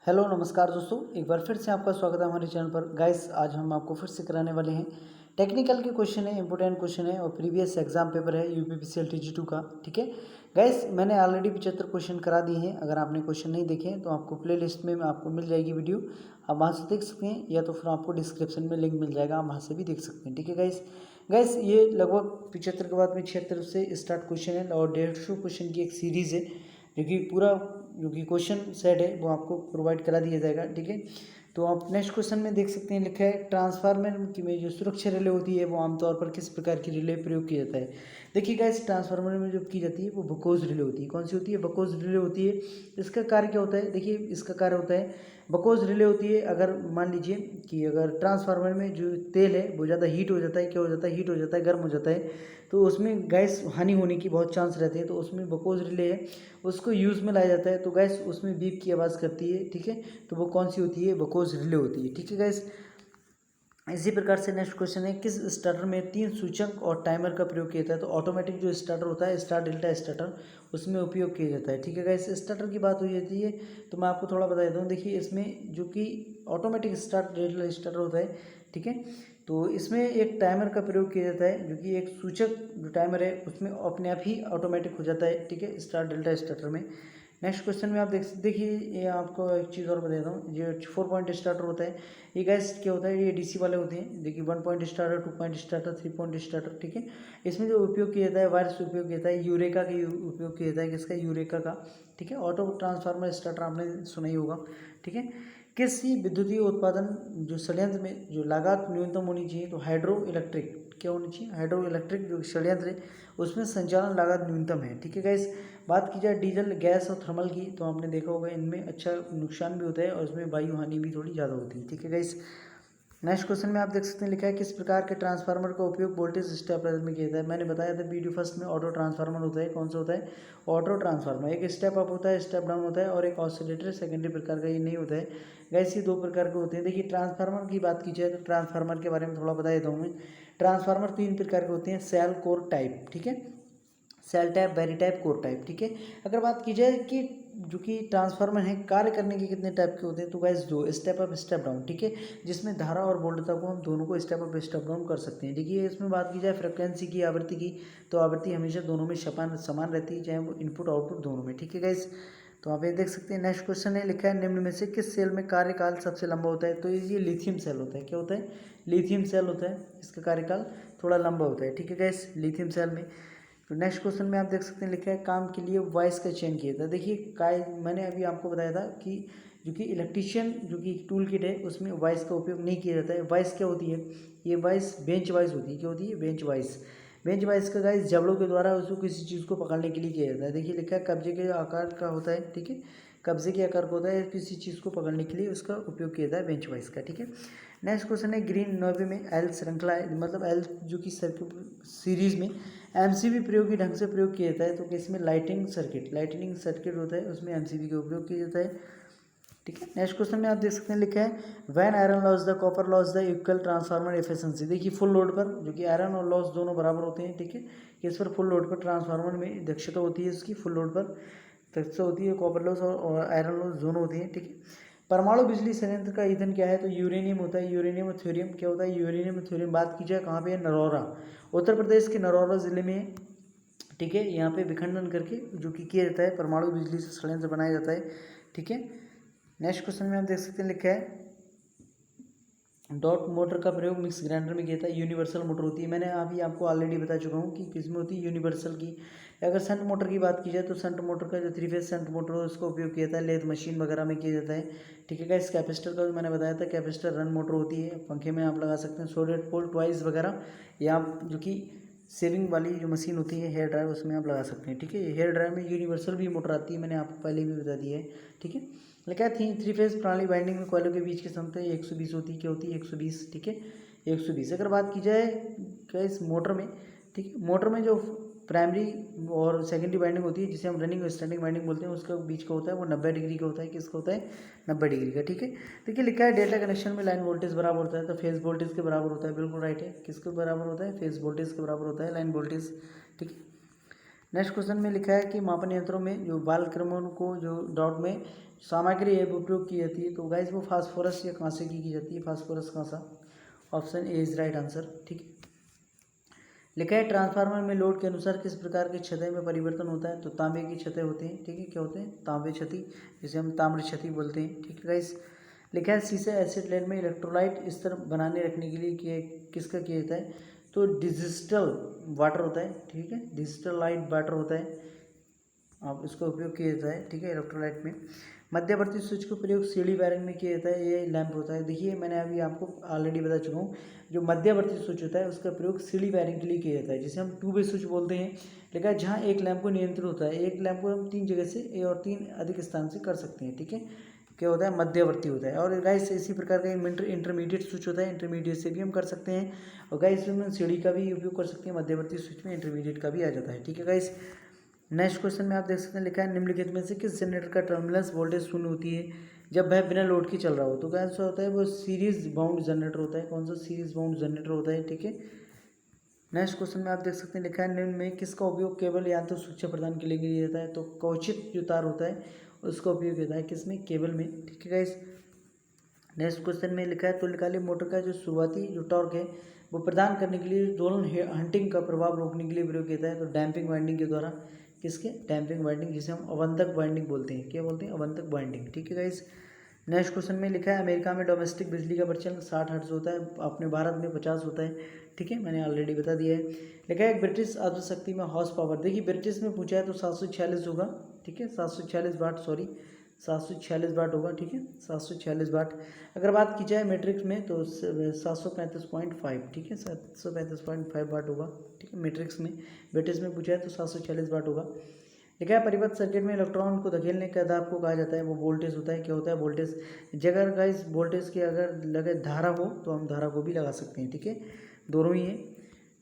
Hello नमस्कार दोस्तों, एक बार फिर से आपका स्वागत है हमारे चैनल पर। गाइस आज हम आपको फिर से कराने वाले हैं टेक्निकल के क्वेश्चन है, इंपोर्टेंट क्वेश्चन है और प्रीवियस एग्जाम पेपर है यूपीपीसीएल टीजी2 का। ठीक है गाइस, मैंने ऑलरेडी 75 क्वेश्चन करा दिए हैं। अगर आपने क्वेश्चन नहीं देखे हैं तो आपको प्ले लिस्ट में आपको मिल जाएगी वीडियो, आप वहाँ से देख सकते हैं, या तो फिर आपको डिस्क्रिप्शन में लिंक मिल जाएगा, आप वहाँ से भी देख सकते हैं। ठीक है गाइस, ये लगभग 75 के बाद में 76 से स्टार्ट क्वेश्चन है और 150 क्वेश्चन की एक सीरीज़ है, जो कि क्वेश्चन सेट है वो आपको प्रोवाइड करा दिया जाएगा। ठीक है, तो आप नेक्स्ट क्वेश्चन में देख सकते हैं, लिखा है ट्रांसफार्मर की में जो सुरक्षा रिले होती है वो आमतौर पर किस प्रकार की रिले प्रयोग किया जाता है। देखिए गाइस, ट्रांसफार्मर में जो की जाती है वो बकोज रिले होती है। कौन सी होती है? बकोज रिले होती है। इसका कार्य क्या होता है? देखिए, इसका कार्य होता है, बकोज रिले होती है, अगर मान लीजिए कि अगर ट्रांसफार्मर में जो तेल है वो ज़्यादा हीट हो जाता है, क्या हो जाता है? हीट हो जाता है, गर्म हो जाता है, तो उसमें गैस हानि होने की बहुत चांस रहते हैं। तो उसमें बकोज रिले है, उसको यूज़ में लाया जाता है, तो गैस उसमें बीप की आवाज़ करती है। ठीक है, तो वो कौन सी होती है? बकोज रिले होती है। ठीक है गैस, इसी प्रकार से नेक्स्ट क्वेश्चन है, किस स्टार्टर में 3 सूचक और टाइमर का प्रयोग किया जाता है? तो ऑटोमेटिक जो स्टार्टर होता है, स्टार डेल्टा स्टार्टर, उसमें उपयोग किया जाता है। ठीक है गाइस, स्टार्टर की बात हो जाती है तो मैं आपको थोड़ा बता देता हूँ। देखिए, इसमें जो कि ऑटोमेटिक स्टार डेल्टा स्टार्टर होता है, ठीक है, तो इसमें एक टाइमर का प्रयोग किया जाता है, जो कि एक सूचक जो टाइमर है उसमें अपने आप ही ऑटोमेटिक हो जाता है। ठीक है, स्टार डेल्टा स्टार्टर में। नेक्स्ट क्वेश्चन में आप देखिए, ये आपको एक चीज़ और बता देता हूँ, जो 4 पॉइंट स्टार्टर होता है, ये गैस क्या होता है? ये डीसी वाले होते हैं। देखिए, 1 point starter, 2 point starter, 3 point starter. ठीक है, इसमें जो उपयोग किया जाता है, वायर्स उपयोग किया जाता है, यूरेका का उपयोग किया जाता है। किसका? यूरेका का। ठीक है, ऑटो ट्रांसफार्मर स्टार्टर आपने सुना ही होगा। ठीक है, किसी विद्युतीय उत्पादन जो संयंत्र में जो लागत न्यूनतम होनी चाहिए, तो हाइड्रो इलेक्ट्रिक क्या होनी चाहिए? हाइड्रो इलेक्ट्रिक जो संयंत्र है उसमें संचालन लागत न्यूनतम है। ठीक है गाइस, बात की जाए डीजल, गैस और थर्मल की, तो आपने देखा होगा इनमें अच्छा नुकसान भी होता है और इसमें वायु हानि भी थोड़ी ज़्यादा होती है। ठीक है गाइस, नेक्स्ट क्वेश्चन में आप देख सकते हैं, लिखा है किस प्रकार के ट्रांसफार्मर का उपयोग वोल्टेज स्टेबलाइजर में किया जाता है? मैंने बताया था वीडियो फर्स्ट में, ऑटो ट्रांसफार्मर होता है। कौन सा होता है? Auto transformer. एक स्टेप अप होता है, स्टेप डाउन होता है, और एक ऑसिलेटर सेकेंडरी प्रकार का ये नहीं होता है। गैस, ये 2 प्रकार के होते हैं। देखिए, ट्रांसफार्मर की बात की जाए तो ट्रांसफार्मर के बारे में थोड़ा बता देता हूँ मैं। ट्रांसफार्मर 3 प्रकार के होते हैं, सेल, कोर, टाइप। ठीक है, सेल टाइप, बैरी टाइप, कोर टाइप। ठीक है, अगर बात की जाए कि जो कि ट्रांसफार्मर है कार्य करने के कितने टाइप के होते हैं, तो guys 2, step up step down. ठीक है, जिसमें धारा और वोल्टता को हम दोनों को स्टेप अप स्टेप डाउन कर सकते हैं। देखिए, इसमें बात की जाए फ्रिक्वेंसी की, आवृत्ति की, तो आवृत्ति हमेशा दोनों में समान रहती है, चाहे वो इनपुट आउटपुट दोनों में। ठीक है गाइस, तो आप ये देख सकते हैं। नेक्स्ट क्वेश्चन है, लिखा है निम्न में से किस सेल में कार्यकाल सबसे लंबा होता है? तो ये लिथियम सेल होता है। क्या होता है? लिथियम सेल होता है, इसका कार्यकाल थोड़ा लंबा होता है। ठीक है गाइस, लिथियम सेल में। तो नेक्स्ट क्वेश्चन में आप देख सकते हैं, लिखा है काम के लिए वॉइस का चयन किया था। देखिए, मैंने अभी आपको बताया था कि जो कि इलेक्ट्रीशियन जो कि टूल किट है उसमें वॉइस का उपयोग नहीं किया जाता है। वॉइस क्या होती है? ये वॉइस बेंच वॉइस होती है। क्या होती है? Bench voice. बेंच वॉइस का गाइस जबड़ों के द्वारा उसको किसी चीज़ को पकड़ने के लिए किया जाता है। देखिए, लिखा है कब्जे के आकार का होता है। ठीक है, कब्जे के आकार का होता है, किसी चीज़ को पकड़ने के लिए उसका उपयोग किया जाता है बेंच वॉइस का। ठीक है, नेक्स्ट क्वेश्चन है, ग्रीन नॉबी में एल श्रृंखला है, मतलब एल जो कि सर्किट सीरीज में एमसीबी प्रयोगी ढंग से प्रयोग किया जाता है, तो इसमें लाइटनिंग सर्किट होता है, उसमें एमसीबी का उपयोग किया जाता है। ठीक है, नेक्स्ट क्वेश्चन में आप देख सकते हैं, लिखा है when iron loss the copper loss the equal transformer efficiency. देखिए, फुल लोड पर जो कि आयरन और लॉस दोनों बराबर होते हैं। ठीक है, इस पर फुल लोड पर ट्रांसफार्मर में दक्षता होती है, इसकी फुल लोड पर दक्षता होती है, कॉपर लॉस और आयरन लॉस दोनों होती हैं। ठीक है, परमाणु बिजली संयंत्र का ईंधन क्या है? तो यूरेनियम होता है, यूरेनियम और थ्योरियम। क्या होता है? यूरेनियम और थ्योरियम। बात की जाए कहाँ पे है? नरौरा, उत्तर प्रदेश के नरौरा जिले में। ठीक है, यहाँ पे विखंडन करके जो कि किया जाता है, परमाणु बिजली से संयंत्र बनाया जाता है। ठीक है, नेक्स्ट क्वेश्चन में आप देख सकते हैं, लिखा है डॉट मोटर का प्रयोग मिक्स ग्राइंडर में किया था। यूनिवर्सल मोटर होती है, मैंने अभी आपको ऑलरेडी बता चुका हूँ कि किसमें होती है, यूनिवर्सल की। अगर शंट मोटर की बात की जाए तो शंट मोटर का जो 3 फेज शंट मोटर है उसका उपयोग किया जाता है, लेथ मशीन वगैरह में किया जाता है। ठीक है गाइस, कैपेसिटर का जो मैंने बताया था, कैपेसिटर रन मोटर होती है, पंखे में आप लगा सकते हैं, सोलेट पोल ट्वाइस वगैरह, या आप जो कि सेविंग वाली जो मशीन होती है हेयर ड्रायर, उसमें आप लगा सकते हैं। ठीक है, हेयर ड्रायर में यूनिवर्सल भी मोटर आती है, मैंने आपको पहले भी बता दिया है। ठीक है, लिखा है 3 फेज प्रणाली वाइंडिंग में कॉइलों के बीच की क्षमता 120 होती है। क्या होती है? 120। ठीक है, 120। अगर बात की जाए इस मोटर में, ठीक है, मोटर में जो प्राइमरी और सेकेंडरी वाइंडिंग होती है, जिसे हम रनिंग और स्टैंडिंग वाइंडिंग बोलते हैं, उसका बीच का होता है वो 90 डिग्री का होता है। किसका होता है? 90 डिग्री का। ठीक है, देखिए, लिखा है डेल्टा कनेक्शन में लाइन वोल्टेज बराबर होता है, तो फेज वोल्टेज के बराबर होता है। बिल्कुल राइट है, किसके बराबर होता है? फेज वोल्टेज के बराबर होता है लाइन वोल्टेज। ठीक है, नेक्स्ट क्वेश्चन में लिखा है कि मापन यंत्रों में जो बाल क्रमों को जो डॉट में सामग्री है वो उपयोग की जाती है, तो गाइस वो फास्फोरस या कांसे की जाती है, फास्फोरस कांसा। Option A is right answer. ठीक है। लिखा है ट्रांसफार्मर में लोड के अनुसार किस प्रकार की क्षति में परिवर्तन होता है, तो तांबे की क्षति होती है। ठीक है, क्या होते हैं, तांबे क्षति, जिसे हम ताम्र क्षति बोलते हैं। ठीक है गाइस। लिखा है सीसे एसिड लेड में इलेक्ट्रोलाइट स्तर बनाने रखने के लिए किसका किया जाता है, तो डिजिटल वाटर होता है। ठीक है, डिजिटल लाइट वाटर होता है, आप इसका उपयोग किया जाता है। ठीक है, इलेक्ट्रोलाइट में। मध्यवर्ती स्विच का प्रयोग सीढ़ी वायरिंग में किया जाता है, ये लैंप होता है। देखिए मैंने अभी आपको ऑलरेडी बता चुका हूँ, जो मध्यवर्ती स्विच होता है उसका प्रयोग सीढ़ी वायरिंग के लिए किया जाता है, जिसे हम टू वे स्विच बोलते हैं। लेकिन जहाँ एक लैंप को नियंत्रित होता है, एक लैंप को हम 3 जगह से और 3 अधिक स्थान से कर सकते हैं। ठीक है, क्या होता है, मध्यवर्ती होता है। और गाइस इसी प्रकार का इंटरमीडिएट स्विच होता है, इंटरमीडिएट से भी हम कर सकते हैं। और गाइस इसमें सीढ़ी का भी उपयोग कर सकते हैं, मध्यवर्ती स्विच में इंटरमीडिएट का भी आ जाता है। ठीक है गाइस। नेक्स्ट क्वेश्चन में आप देख सकते हैं, लिखा है निम्नलिखित में से किस जनरेटर का टर्मिनल्स वोल्टेज शून्य होती है जब वह बिना लोड के चल रहा हो, तो क्या आंसर होता है, वो सीरीज बाउंड जनरेटर होता है। कौन सा, सीरीज बाउंड जनरेटर होता है। ठीक है। नेक्स्ट क्वेश्चन में आप देख सकते हैं, लिखा है निम्न में किसका उपयोग केवल यांत्रिक सुरक्षा प्रदान के लिए किया जाता है, तो कवचित जो तार होता है उसका उपयोग होता है किसमें, केबल में। ठीक है गाइस। नेक्स्ट क्वेश्चन में लिखा है तुल्यकालिक मोटर का जो शुरुआती जो टॉर्क है वो प्रदान करने के लिए दोलन हंटिंग का प्रभाव रोकने के लिए प्रयोग किया जाता है, तो डैम्पिंग वाइंडिंग के द्वारा। किसके, डैम्पिंग वाइंडिंग, जिसे हम अवंतक वाइंडिंग बोलते हैं। क्या बोलते हैं, अवंतक वाइंडिंग। ठीक है गाइस। नेक्स्ट क्वेश्चन में लिखा है अमेरिका में डोमेस्टिक बिजली का प्रचलन 60 हर्ट्ज होता है, अपने भारत में 50 होता है। ठीक है, मैंने ऑलरेडी बता दिया है। लिखा है ब्रिटिश अश्वशक्ति में हॉर्स पावर, देखिए ब्रिटिश में पूछा है तो 746 होगा। ठीक है, 746 वाट, सॉरी 746 वाट होगा। ठीक है, 746 वाट। अगर बात की जाए मैट्रिक्स में तो 735.5। ठीक है, 735.5 वाट होगा। ठीक है, मैट्रिक्स में। ब्रिटिश में पूछा है तो 746 वाट होगा। लिखा है परिपथ सर्किट में इलेक्ट्रॉन को धकेलने का दाब को कहा जाता है, वो वोल्टेज होता है। क्या होता है, वोल्टेज। जगह गाइस वोल्टेज की अगर लगे धारा हो तो हम धारा को भी लगा सकते हैं। ठीक है, दोनों ही है।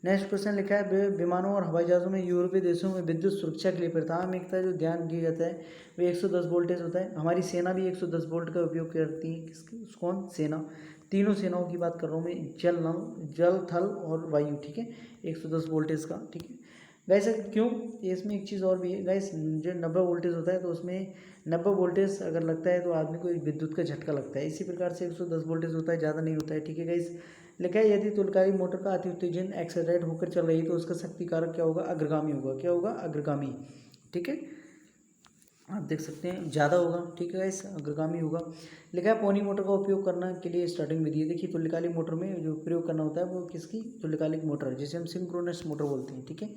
नेक्स्ट क्वेश्चन लिखा है विमानों और हवाई जहाज़ों में यूरोपीय देशों में विद्युत सुरक्षा के लिए प्राथमिकता जो ध्यान दिया जाता है वो 110 वोल्टेज होता है। हमारी सेना भी 110 वोल्ट का उपयोग करती है। किसकी, कौन, सेना। तीनों सेनाओं की बात कर रहा हूँ मैं, जल, नभ, जल, थल और वायु। ठीक है, 110 वोल्टेज का। ठीक है गाइस, क्यों, इसमें एक चीज़ और भी है गाइस, जो 90 वोल्टेज होता है तो उसमें 90 वोल्टेज अगर लगता है तो आदमी को एक विद्युत का झटका लगता है। इसी प्रकार से 110 वोल्टेज होता है, ज़्यादा नहीं होता है। ठीक है गाइस। लिखा है यदि तुल्यकालिक मोटर का अति उत्तेजन एक्सेलरेट होकर चल रही है तो उसका शक्ति कारक क्या होगा, अग्रगामी होगा। क्या होगा, अग्रगामी। ठीक है, आप देख सकते हैं ज़्यादा होगा। ठीक है गाइस, अग्रगामी होगा। लिखा है पोनी मोटर का उपयोग करने के लिए स्टार्टिंग विधि है। देखिए तुल्यकालिक मोटर में जो प्रयोग करना होता है वो किसकी, तुल्यकालिक मोटर, जिसे हम सिंक्रोनस मोटर बोलते हैं। ठीक है।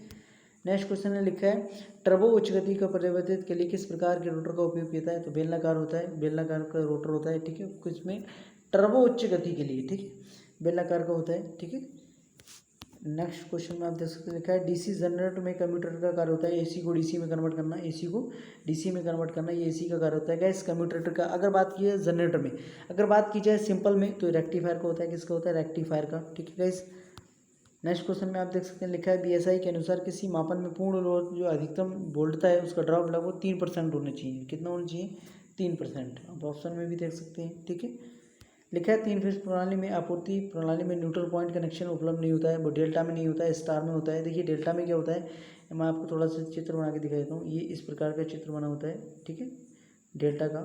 नेक्स्ट क्वेश्चन में लिखा है टर्बो उच्च गति का परिवर्तित के लिए किस प्रकार के रोटर का उपयोग किया है, तो बेलनाकार होता है, बेलनाकार का रोटर होता है। ठीक है, कुछ में टर्बो उच्च गति के लिए, ठीक है, बेलनाकार का होता है। ठीक है। नेक्स्ट क्वेश्चन में आप देख सकते हैं, लिखा है डीसी जनरेटर में कम्यूटेटर का कार्य होता है, एसी को डीसी में कन्वर्ट करना, एसी को डीसी में कन्वर्ट करना, ये एसी का कार्य होता है। गैस कम्यूटेटर का अगर बात की जाए जनरेटर में, अगर बात की जाए सिंपल में तो रेक्टिफायर का होता है। किसका होता है, रेक्टिफायर का। ठीक है गैस। नेक्स्ट क्वेश्चन में आप देख सकते हैं, लिखा है बीएसआई के अनुसार किसी मापन में पूर्ण लोड जो अधिकतम वोल्टता है उसका ड्रॉप लगभग 3% होना चाहिए। कितना होना चाहिए, 3%। आप ऑप्शन में भी देख सकते हैं। ठीक है। लिखा है 3 फेज प्रणाली में आपूर्ति प्रणाली में न्यूट्रल पॉइंट कनेक्शन उपलब्ध नहीं होता है, वो डेल्टा में नहीं होता है, स्टार में होता है। देखिए डेल्टा में क्या होता है, मैं आपको थोड़ा सा चित्र बना के दिखा देता हूँ। ये इस प्रकार का चित्र बना होता है। ठीक है, डेल्टा का।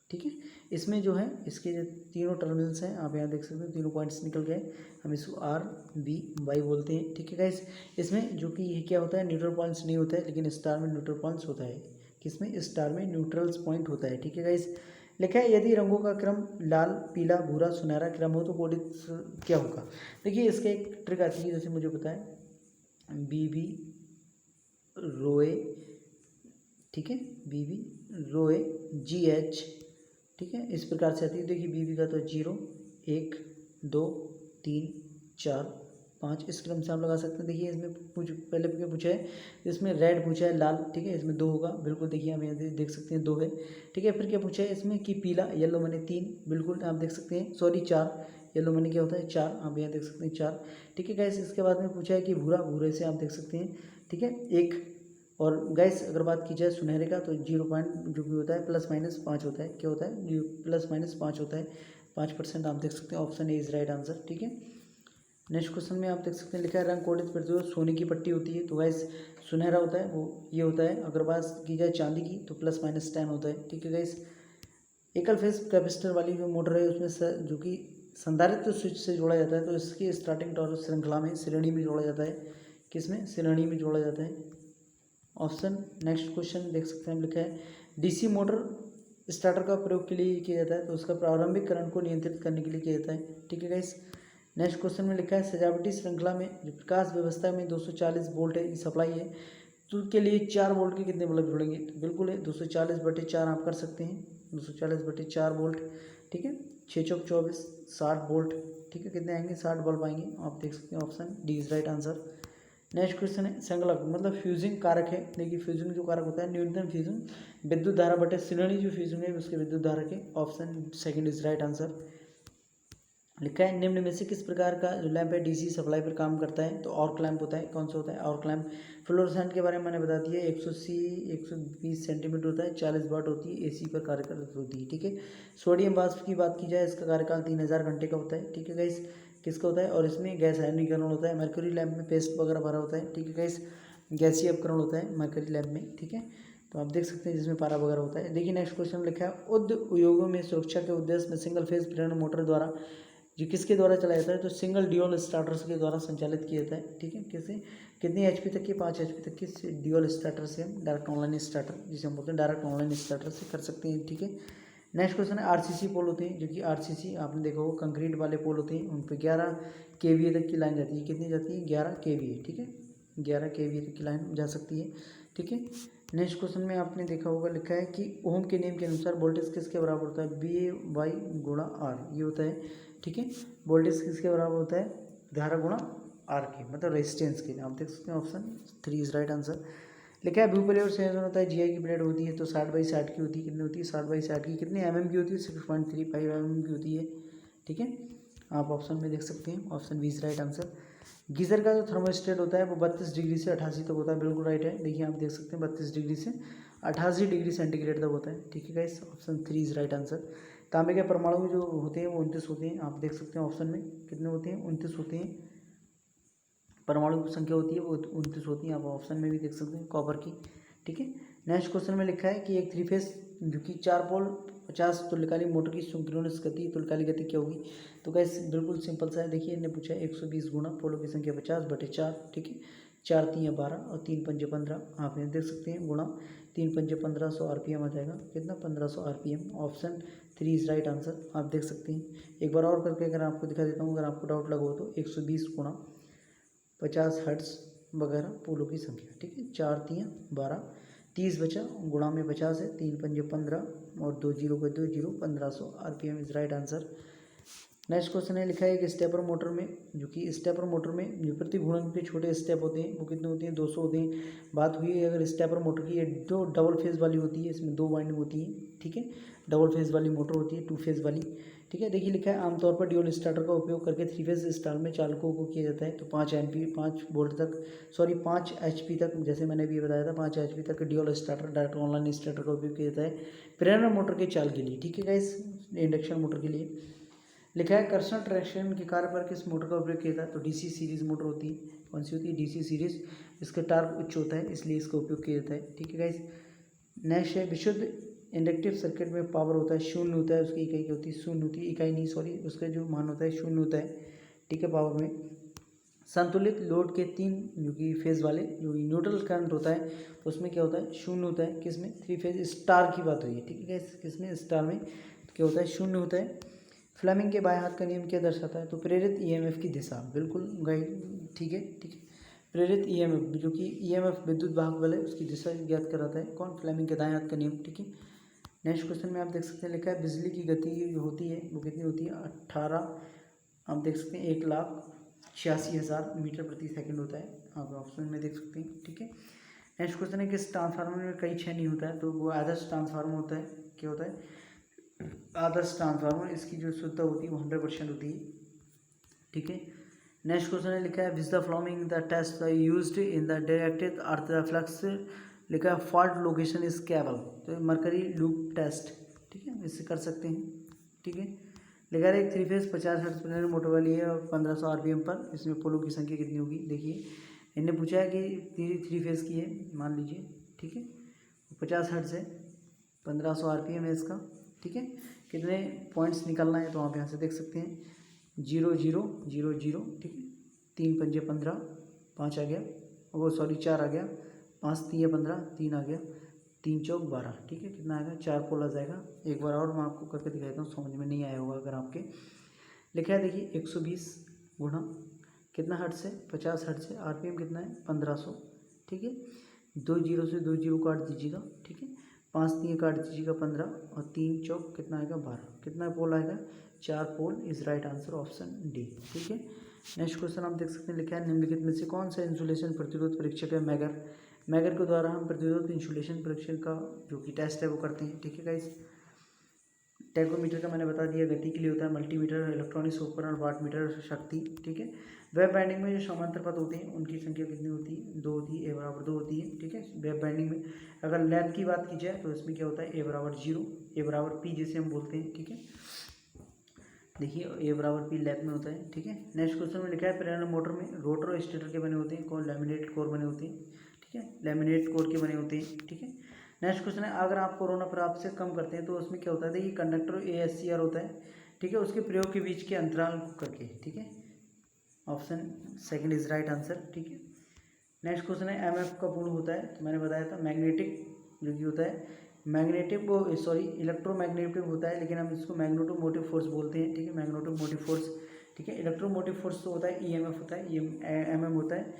ठीक है, इसमें जो है इसके जो तीनों टर्मिनल्स हैं आप यहाँ देख सकते हैं, तीनों पॉइंट्स निकल गए, हम इसको आर बी वाई बोलते हैं। ठीक है गाइस, इसमें जो कि ये क्या होता है, न्यूट्रल पॉइंट्स नहीं होता है, लेकिन स्टार में न्यूट्रल पॉइंट्स होता है। किसमें, स्टार में न्यूट्रल्स पॉइंट होता है। ठीक है गाइस। लिखा है यदि रंगों का क्रम लाल, पीला, भूरा, सुनहरा क्रम हो तो कोडित क्या होगा। देखिए इसका एक ट्रिक आती है, जैसे मुझे पता है बी बी रोए, ठीक है, बी बी रोए जी एच, ठीक है, इस प्रकार से आती है। देखिए बीबी का तो 0 1 2 3 4 5 इस क्रम से आप लगा सकते हैं। देखिए इसमें पहले क्या पूछा है, इसमें रेड पूछा है, लाल, ठीक है, इसमें 2 होगा, बिल्कुल। देखिए हम यहाँ देख सकते हैं 2 है। ठीक है, फिर क्या पूछा है इसमें कि पीला, येलो मैंने 3, बिल्कुल आप देख सकते हैं, सॉरी 4, येलो मैंने क्या होता है 4, आप यहाँ देख सकते हैं 4। ठीक है गैस, इसके बाद में पूछा है कि भूरा, भूरे से आप देख सकते हैं, ठीक है, 1। और गैस अगर बात की जाए सुनहरे का तो 0 पॉइंट जो भी होता है +-5 होता है। क्या होता है, +-5 होता है, 5% आप देख सकते हैं। Option A is right answer. ठीक है। नेक्स्ट क्वेश्चन में आप देख सकते हैं, लिखा है रंग कोडित प्रतिरोध सोने की पट्टी होती है। तो गैस सुनहरा होता है वो ये होता है। अगर बात की जाए चांदी की तो +-10 होता है, ठीक है गाइस। एकल फेज कैपेसिटर वाली जो मोटर है उसमें जो कि संधारित्र स्विच से जोड़ा जाता है, तो इसकी स्टार्टिंग टॉर्क श्रृंखला में श्रेणी में जोड़ा जाता है। किसमें? श्रेणी में जोड़ा जाता है। ऑप्शन नेक्स्ट क्वेश्चन देख सकते हैं, लिखा है डीसी मोटर स्टार्टर का प्रयोग के लिए किया जाता है, तो उसका प्रारंभिक करंट को नियंत्रित करने के लिए किया जाता है, ठीक है गाइस। नेक्स्ट क्वेश्चन में लिखा है सजावटी श्रृंखला में जो प्रकाश व्यवस्था में 240 वोल्ट है सप्लाई है, तो उसके लिए 4 वोल्ट के कितने बल्ब जुड़ेंगे? तो बिल्कुल है 240/4 आप कर सकते हैं, 240/4 वोल्ट, ठीक है। 6 चौक 24 60 वोल्ट, ठीक है। कितने आएंगे? 60 बल्ब आएंगे, आप देख सकते हैं option D is right answer. Next question है संगलक मतलब फ्यूजिंग कारक है। देखिए फ्यूजिंग जो कारक होता है न्यूनतम फ्यूजिंग विद्युत धारा बटे श्रेणी जो फ्यूजिंग है उसके विद्युत धारा के, option second is right answer. लिखा है निम्न में से किस प्रकार का जो लैंप है डीसी सप्लाई पर काम करता है? तो आर्क लैंप होता है। कौन सा होता है? Arc lamp. फ्लोरोसेंट के बारे में मैंने बता दिया, 120 सेंटीमीटर होता है, 40 वाट होती है, एसी पर कार्य होती है, ठीक है। सोडियम वाष्प की बात की जाए इसका कार्यकाल 3000 घंटे का होता है, ठीक है गाइस। किसका होता है? और इसमें गैस आयनीकरण होता है। मरकरी लैंप में पेस्ट वगैरह भरा होता है, ठीक है गाइस। गैसीय अपकरण होता है मरकरी लैंप में, ठीक है। तो आप देख सकते हैं जिसमें पारा वगैरह होता है। देखिए नेक्स्ट क्वेश्चन लिखा है उद्योगों में सुरक्षा के उद्देश्य में सिंगल फेज प्रेरण मोटर द्वारा जो किसके द्वारा चलाया जाता है? तो सिंगल ड्यूल स्टार्टर्स के द्वारा संचालित किया जाता है, ठीक है। किसे? कितनी एचपी तक की? 5 एचपी तक की ड्यूल स्टार्टर से हम डायरेक्ट ऑनलाइन स्टार्टर जिसे हम बोलते हैं डायरेक्ट ऑनलाइन स्टार्टर से कर सकते हैं, ठीक है। नेक्स्ट क्वेश्चन है आरसीसी पोल होते हैं, जो कि आरसीसी आपने देखा होगा कंक्रीट वाले पोल होते हैं, उन पर 11 केवीए तक की लाइन जाती है। कितनी जाती है? 11 केवीए, ठीक है। 11 केवीए तक की लाइन जा सकती है, ठीक है। नेक्स्ट क्वेश्चन में आपने देखा होगा लिखा है कि ओम के नियम के अनुसार वोल्टेज किसके बराबर होता है? BA/Y गुणा R ये होता है, ठीक है। वोल्टेज किसके बराबर होता है? धारा गुणा R के, मतलब रेजिस्टेंस के। आप देख सकते हैं ऑप्शन 3 इज राइट आंसर। लिखा है भूपले और संयोजन होता है, जीआई की प्लेट होती है तो 60/60 की होती है। कितनी होती है? 60/60 की। कितने mm की होती है? 6.35 mm की होती है, ठीक है। आप ऑप्शन में देख सकते हैं, option B is right answer. Geyser का जो थर्मोस्टेट होता है वो 32 डिग्री से 88 तक होता है, बिल्कुल राइट है। देखिए आप देख सकते हैं 32 डिग्री से 88 डिग्री सेंटीग्रेड तक होता है, ठीक है guys. Option 3 is right answer. तांबे के परमाणु जो होते हैं वो 29 होते हैं, आप देख सकते हैं ऑप्शन में कितने होते हैं? 29 होते हैं। परमाणु की संख्या होती है वो 29 होती है, आप ऑप्शन में भी देख सकते हैं कॉपर की, ठीक है। नेक्स्ट क्वेश्चन में लिखा है कि एक 3 फेज जो कि 4 पोल 50 तुल्यकालिक मोटर की सिंक्रोनस गति तुल्यकालिक गति क्या होगी? तो गाइस बिल्कुल सिंपल सा है। देखिए इन्हें पूछा है 120 गुणा पोलों की संख्या 50/4, ठीक है। 4 3 12 और 3 5 15, आप यहाँ देख सकते हैं गुणा 3 5 1500 RPM आ जाएगा। कितना? 1500 RPM। Option 3 is right answer, आप देख सकते हैं। एक बार और करके अगर आपको दिखा देता हूँ, अगर आपको डाउट लगा हो तो 120 गुणा 50 हर्ट्ज वगैरह पोलों की संख्या, ठीक है। 4 3 12 30 बचा, गुणा में 50 है, 3 5 15 और 2 0 को 2 0 1500 RPM is right answer. Next question है लिखा है कि स्टेपर मोटर में जो कि स्टेपर मोटर में जो प्रति घूर्णन के छोटे स्टेप होते हैं वो कितने होते हैं? 200 होते हैं। बात हुई है अगर स्टेपर मोटर की, ये दो डबल फेज वाली होती है, इसमें 2 वाइंडिंग होती है, ठीक है। डबल फेज वाली मोटर होती है, 2 फेज वाली, ठीक है। देखिए लिखा है आमतौर पर ड्यूल स्टार्टर का उपयोग करके 3 फेज स्टार में चालकों को किया जाता है, तो 5 वोल्ट तक 5 HP तक, जैसे मैंने भी बताया था 5 HP तक dual starter direct online starter का उपयोग किया जाता है प्रेरण मोटर के चाल के लिए, ठीक है गाइस, इंडक्शन मोटर के लिए। लिखा है कर्षण ट्रैक्शन के कार्य पर किस मोटर का उपयोग किया था? तो DC सीरीज मोटर होती है। कौन सी होती है? DC series. इसका टार्क उच्च होता है इसलिए इसका उपयोग किया जाता है, ठीक है गाइस। नेक्स्ट है विशुद्ध इंडक्टिव सर्किट में पावर होता है 0 होता है, उसकी इकाई क्या होती है? 0 होती है, इकाई नहीं सॉरी, उसका जो मान होता है 0 होता है, ठीक है। पावर में संतुलित लोड के 3 जो कि फेज वाले जो न्यूट्रल करंट होता है उसमें क्या होता है? 0 होता है। किसमें? 3 फेज स्टार की बात हुई है, ठीक है गाइस। किसमें? स्टार में क्या होता है? 0 होता है। फ्लेमिंग के बाएं हाथ का नियम क्या दर्शाता है? तो प्रेरित EMF की दिशा, बिल्कुल गाइड, ठीक है, ठीक है। प्रेरित EMF जो कि EMF विद्युत वाहक बल है उसकी दिशा ज्ञात कराता है कौन? फ्लेमिंग के दाएं हाथ का नियम, ठीक है। नेक्स्ट क्वेश्चन में आप देख सकते हैं लिखा है बिजली की गति जो होती है वो कितनी होती है? 18, आप देख सकते हैं 1,86,000 मीटर प्रति सेकंड होता है, आप ऑप्शन में देख सकते हैं, ठीक है। नेक्स्ट क्वेश्चन है किस ट्रांसफार्मर में कई क्षय नहीं होता है? तो वो आदर्श ट्रांसफार्मर होता है। क्या होता है? आदर्श ट्रांसफार्मर, इसकी जो शुद्धता होती है वो 100% होती है, ठीक है। नेक्स्ट क्वेश्चन है लिखा है which the following the test used in the directed earth flux, लिखा है फॉल्ट लोकेशन इज केबल, तो मरकरी लूप टेस्ट, ठीक है, इससे कर सकते हैं, ठीक है। लिखा है एक 3 फेज 50 हर्ट्ज प्रेरण मोटर वाली है और 1500 RPM पर, इसमें पोलों की संख्या कितनी होगी? देखिए इन्हें पूछा है कि 3 फेज़ की है मान लीजिए, ठीक है, 50 हर्ट्ज़ है, 1500 RPM है इसका, ठीक है। कितने पॉइंट्स निकलना है तो आप यहाँ से देख सकते हैं 0 0 0 0, ठीक है, 3 पंजे 15, 5 आ गया, वो सॉरी 4 आ गया, 5 3 15, 3 आ गया, 3 चौक 12, ठीक है, कितना आएगा 4 पोल आ जाएगा। एक बार और मैं आपको करके दिखाता हूँ, समझ में नहीं आया होगा अगर आपके। लिखा है देखिए 120 गुणा कितना हर्ट्ज़ है, 50 हर्ट्ज़ है, RPM कितना है 1500, ठीक है। 2 जीरो से 2 जीरो काट दीजिएगा, ठीक है, 5 3 काट दीजिएगा 15 और 3 चौक कितना आएगा 12, कितना पोल आएगा 4 pole is right answer option D, ठीक है। नेक्स्ट क्वेश्चन आप देख सकते हैं, लिखा है निम्नलिखित में से कौन सा इंसुलेशन प्रतिरोध परीक्षक है मैगर। मैगर के द्वारा हम प्रतिरोध इंसुलेशन परीक्षण का जो कि टेस्ट है वो करते हैं, ठीक है गाइस। टैकोमीटर का मैंने बता दिया गति के लिए होता है, मल्टीमीटर इलेक्ट्रॉनिक्स उपकरण, वाट मीटर शक्ति, ठीक है। वेब बाइंडिंग में जो समांतर पथ होते हैं उनकी संख्या कितनी होती है 2 होती है, A बराबर 2 होती है, ठीक है। वेब बाइंडिंग में अगर लेंथ की बात की जाए तो इसमें क्या होता है A बराबर 0, A बराबर P जैसे हम बोलते हैं, ठीक है। देखिए A बराबर P लेंथ में होता है, ठीक है। नेक्स्ट क्वेश्चन में लिखा है प्रेरण मोटर में रोटर और स्टेटर के बने होते हैं, कौन लैमिनेट कोर बने होते हैं, ठीक है, लैमिनेट कोर के बने होते हैं, ठीक है। नेक्स्ट क्वेश्चन है अगर आप कोरोना प्राप्त से कम करते हैं तो उसमें क्या होता है, देखिए कंडक्टर ASCR होता है, ठीक है, उसके प्रयोग के बीच के अंतराल को करके, ठीक है, option second is right answer, ठीक है। नेक्स्ट क्वेश्चन है MF का पूर्ण होता है, तो मैंने बताया था मैग्नेटिक जो कि होता है मैग्नेटिक वो सॉरी इलेक्ट्रोमैग्नेटिक होता है, लेकिन हम इसको मैग्नेटोमोटिव फोर्स बोलते हैं, ठीक है, मैग्नेटोमोटिव फोर्स, ठीक है। इलेक्ट्रोमोटिव फोर्स तो होता है EMF होता है, MM होता है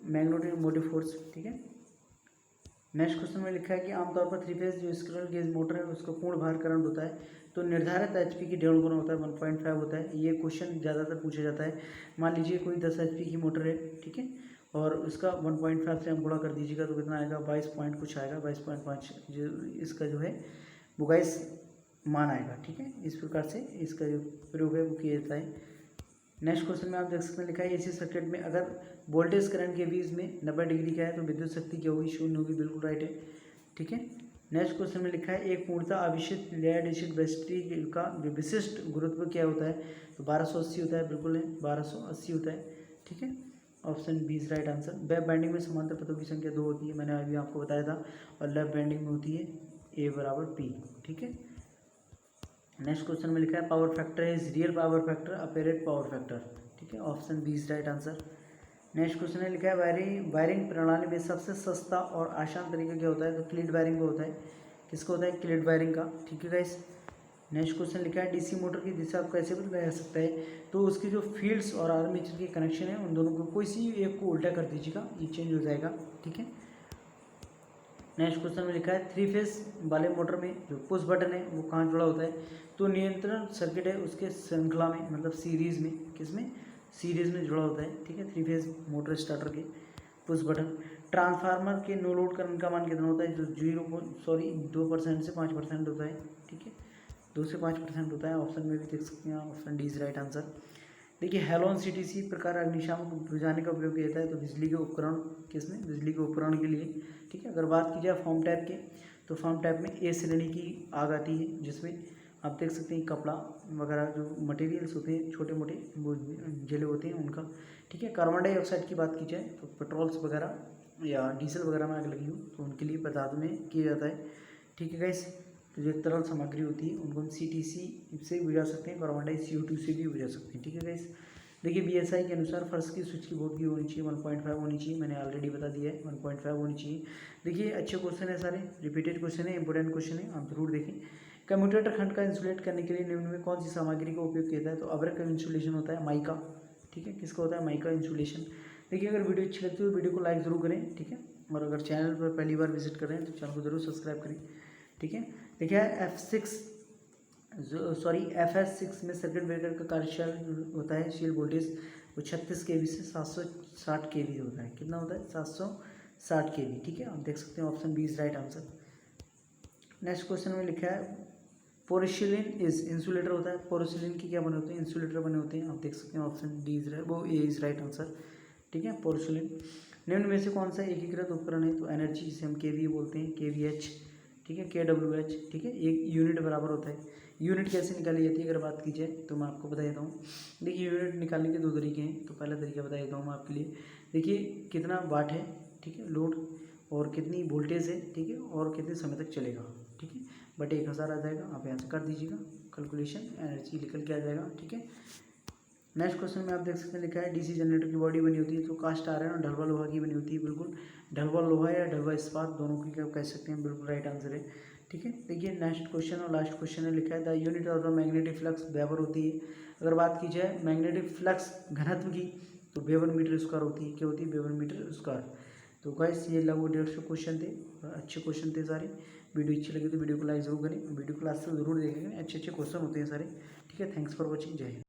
मैग्नेटोमोटिव फोर्स, ठीक है। नेक्स्ट क्वेश्चन में लिखा है कि आमतौर पर 3 फेज जो स्क्विरल गेज मोटर है उसका पूर्ण भार करंट होता है तो निर्धारित HP की डेढ़ गुना होता है 1.5 होता है। ये क्वेश्चन ज़्यादातर पूछा जाता है। मान लीजिए कोई 10 HP की मोटर है, ठीक है, और उसका 1.5 से हम गुणा कर दीजिएगा तो कितना आएगा 22 पॉइंट कुछ आएगा, 22.5 जो इसका जो है वो गाइस मान आएगा, ठीक है। इस प्रकार से इसका जो प्रयोग है वो किया जाता है। नेक्स्ट क्वेश्चन में आप देख सकते हैं लिखा है AC सर्किट में अगर वोल्टेज करंट के बीच में 90 डिग्री का है तो विद्युत शक्ति क्या होगी, शून्य होगी, बिल्कुल राइट है, ठीक है। नेक्स्ट क्वेश्चन में लिखा है एक पूर्णतः आवेशित लेड एसिड बैटरी का जो विशिष्ट गुरुत्व क्या होता है, तो 1280 होता है, बिल्कुल है 1280 होता है, ठीक है, option B is right answer. Wave winding में समांतर पथों की संख्या 2 होती है, मैंने अभी आपको बताया था, और लेफ्ट बाइंडिंग में होती है A बराबर P, ठीक है। नेक्स्ट क्वेश्चन में लिखा है power factor is real power factor apparent power factor, ठीक है, option B is right answer. Next question में लिखा है वायरिंग प्रणाली में सबसे सस्ता और आसान तरीका क्या होता है, तो क्लीड वायरिंग का होता है, किसका होता है क्लीड वायरिंग का, ठीक है गाइस। नेक्स्ट क्वेश्चन लिखा है DC मोटर की दिशा कैसे बदला जा सकता है, तो उसकी जो फील्ड्स और आर्मेचर के कनेक्शन है उन दोनों को कोई सी एक को उल्टा कर दीजिएगा, ये चेंज हो जाएगा, ठीक है। नेक्स्ट क्वेश्चन में लिखा है 3 फेज वाले मोटर में जो पुश बटन है वो कहाँ जुड़ा होता है, तो नियंत्रण सर्किट है उसके श्रृंखला में मतलब सीरीज़ में, किसमें सीरीज़ में जुड़ा होता है, ठीक है। 3 फेज मोटर स्टार्टर के पुश बटन। ट्रांसफार्मर के नो लोड करंट का मान कितना होता है, जो 2% से 5% होता है, ठीक है, 2 से 5% होता है, ऑप्शन में भी देख सकते हैं, option D is right answer. देखिए हेलोन CTC प्रकार अग्निशामक बुझाने का उपयोग किया जाता है, तो बिजली के उपकरण किसमें, बिजली के उपकरण के लिए, ठीक है। अगर बात की जाए फॉर्म टाइप के, तो फॉर्म टाइप में A श्रेणी की आग आती है, जिसमें आप देख सकते हैं कपड़ा वगैरह जो मटेरियल्स होते हैं छोटे मोटे वो जले होते हैं उनका, ठीक है। कार्बन डाइऑक्साइड की बात की जाए तो पेट्रोल्स वगैरह या डीजल वगैरह में आग लगी हो तो उनके लिए पदार्थ में किया जाता है, ठीक है गाइस। तो जो तरल सामग्री होती है उनको हम CTC से बुझा सकते हैं, कार्बन डाई CO2 से भी बुझा सकते हैं, ठीक है गाइस। देखिए BSI के अनुसार फर्श की स्विच की बोर्ड की होनी चाहिए 1.5 होनी चाहिए, मैंने ऑलरेडी बता दिया है 1.5 होनी चाहिए। देखिए अच्छे क्वेश्चन है, सारे रिपीटेड क्वेश्चन है, इंपॉर्टेंट क्वेश्चन है, आप जरूर देखें। कम्यूटेटर खंड का इंसुलेट करने के लिए निम्न में कौन सी सामग्री का उपयोग किया जाता है, तो अब्रक का इंसुलेशन होता है, माइका, ठीक है, किसका होता है माइका इंसुलेशन। देखिए अगर वीडियो अच्छी लगती है तो वीडियो को लाइक ज़रूर करें, ठीक है, और अगर चैनल पर पहली बार विजिट कर रहे हैं तो चैनल को जरूर सब्सक्राइब करें, ठीक है। देखिए FS6 में सर्किट ब्रेकर का कार्यशील होता है शील वोल्टेज वो 36 kV से 760 kV होता है, कितना होता है 760 kV, ठीक है, आप देख सकते हैं, option B is right answer. Next question में लिखा है पोरोसिलिन इज इंसुलेटर होता है, पोरोसिलिन की क्या बने होते हैं, इंसुलेटर बने होते हैं, आप देख सकते हैं, ऑप्शन डी इज वो ए इज राइट आंसर, ठीक है, पोरोसिलिन। निम्न में से कौन सा एकीकृत उपकरण है, तो एनर्जी जिसे हम KVA बोलते हैं, KVH, ठीक है, KWH, ठीक है, एक यूनिट बराबर होता है। यूनिट कैसे निकाली जाती है अगर बात की जाए तो मैं आपको बता देता हूँ। देखिए यूनिट निकालने के दो तरीके हैं, तो पहला तरीका बता देता हूँ मैं आपके लिए। देखिए कितना वाट है, ठीक है, लोड, और कितनी वोल्टेज है, ठीक है, और कितने समय तक चलेगा, ठीक है, बट 1000 आ जाएगा। आप यहाँ से कर दीजिएगा कैलकुलेशन, एनर्जी निकल के आ जाएगा, ठीक है। नेक्स्ट क्वेश्चन में आप देख सकते हैं लिखा है डीसी जनरेटर की बॉडी बनी होती है, तो कास्ट आयरन और ढलवा लोहा की बनी होती है। बिल्कुल ढलवा लोहा या ढलवा इस्पात दोनों की आप कह सकते हैं, बिल्कुल राइट आंसर है, ठीक है। देखिए नेक्स्ट क्वेश्चन और लास्ट क्वेश्चन में लिखा है the unit of the magnetic flux weber होती है। अगर बात की जाए मैग्नेटिक फ्लक्स घनत्व की तो वेबर मीटर स्क्वायर होती है। क्या होती है? Weber metre square. तो गाइस ये लगभग 150 क्वेश्चन थे, अच्छे क्वेश्चन थे सारे। वीडियो अच्छी लगी तो वीडियो को लाइक जरूर करें, वीडियो को लास्ट तक जरूर देखेंगे, अच्छे अच्छे क्वेश्चन होते हैं सारे, ठीक है। थैंक्स फॉर वॉचिंग, जय हिंद।